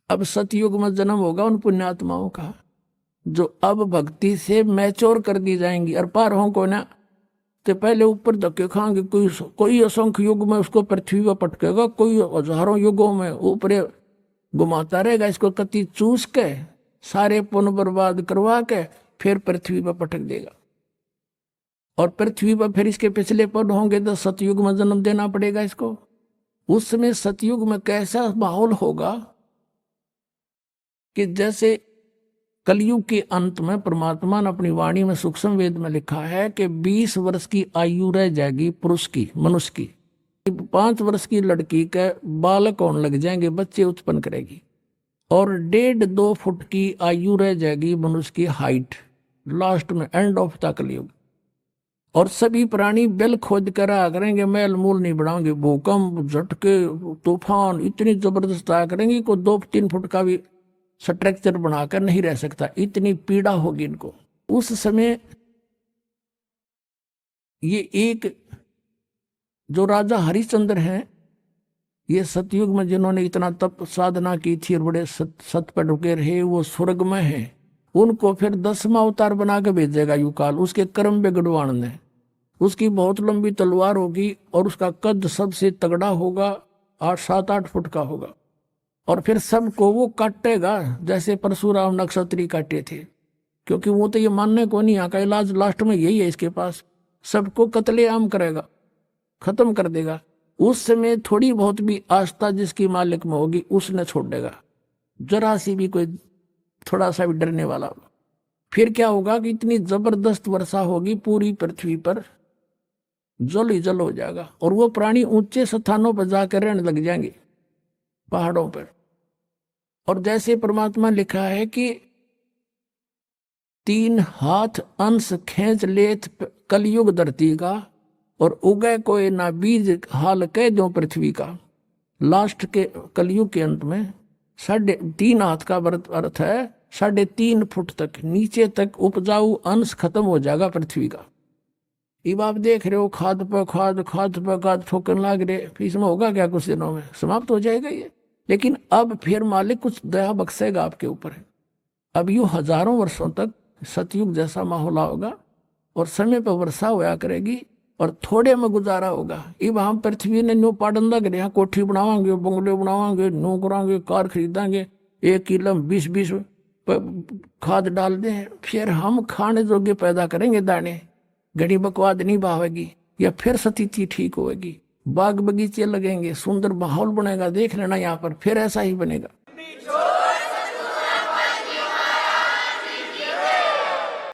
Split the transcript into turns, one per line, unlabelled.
अब सतयुग में जन्म होगा उन पुण्यात्माओं का, जो अब भक्ति से मैच्योर कर दी जाएंगी। और पार हो को ना तो पहले ऊपर धक्के खाएंगे, कोई असंख्य युग में उसको पृथ्वी पर पटकेगा, कोई हजारों युगों में ऊपर घुमाता रहेगा इसको, कति चूस के सारे पुण्य बर्बाद करवा के फिर पृथ्वी पर पटक देगा। और पृथ्वी पर फिर इसके पिछले पद होंगे तो सतयुग में जन्म देना पड़ेगा इसको। उस समय सतयुग में कैसा माहौल होगा कि जैसे कलयुग के अंत में परमात्मा ने अपनी वाणी में सूक्ष्म वेद में लिखा है कि 20 वर्ष की आयु रह जाएगी पुरुष की, मनुष्य की, 5 वर्ष की लड़की के बालक होने लग जाएंगे, बच्चे उत्पन्न करेगी, और 1.5-2 फुट की आयु रह जाएगी मनुष्य की हाइट लास्ट में, एंड ऑफ द कलयुग। और सभी प्राणी बेल खोद कर आ करेंगे, मैल मूल नहीं बढ़ाओगे, भूकंप झटके तूफान इतनी जबरदस्त आया करेंगे को 2-3 फुट का भी स्ट्रक्चर बनाकर नहीं रह सकता, इतनी पीड़ा होगी इनको। उस समय ये एक जो राजा हरिश्चंद्र हैं, ये सतयुग में जिन्होंने इतना तप साधना की थी और बड़े सत पर रुके रहे, वो स्वर्ग में है। उनको फिर 10वां अवतार बना के भेजेगा युकाल, उसके कर्म बिगड़वाण ने। उसकी बहुत लंबी तलवार होगी और उसका कद सबसे तगड़ा होगा, 7-8 फुट का होगा। और फिर सबको वो काटेगा जैसे परशुराम नक्षत्री काटे थे, क्योंकि वो तो ये मानने को नहीं, यहाँ का इलाज लास्ट में यही है इसके पास, सबको कत्लेआम करेगा, खत्म कर देगा। उस समय थोड़ी बहुत भी आस्था जिसकी मालिक में होगी उसने छोड़ देगा, जरा सी भी कोई थोड़ा सा भी डरने वाला। फिर क्या होगा कि इतनी जबरदस्त वर्षा होगी पूरी पृथ्वी पर, जल ही जल हो जाएगा। और वो प्राणी ऊंचे स्थानों पर जाकर रहने लग जाएंगे, पहाड़ों पर। और जैसे परमात्मा लिखा है कि 3 हाथ अंश खींच लेत कलयुग धरती का, और उगय कोई ना बीज हाल कह दो पृथ्वी का। लास्ट के कलयुग के अंत में 3.5 हाथ का अर्थ है 3.5 फुट तक नीचे तक उपजाऊ अंश खत्म हो जाएगा पृथ्वी का। अब आप देख रहे हो खाद पर खाद ठोकने लग रहे, फिर इसमें होगा क्या, कुछ दिनों में समाप्त हो जाएगा ये। लेकिन अब फिर मालिक कुछ दया बख्शेगा आपके ऊपर। अब यूं हजारों वर्षों तक सतयुग जैसा माहौल होगा और समय पर वर्षा होया करेगी और थोड़े में गुजारा होगा। अब हम पृथ्वी ने न्यू पाड़न लग रहे हैं, कोठी बनावांगे, बंगले बनावांगे, न्यू करांगे, कार खरीदांगे, 1 किलो 20-20 खाद डाल दें, फिर हम खाने जोगे पैदा करेंगे दाने, घड़ी बकवाद नहीं बहावेगी, या फिर स्थिति ठीक होगी, बाग बगीचे लगेंगे, सुंदर माहौल बनेगा, देख लेना यहाँ पर फिर ऐसा ही बनेगा।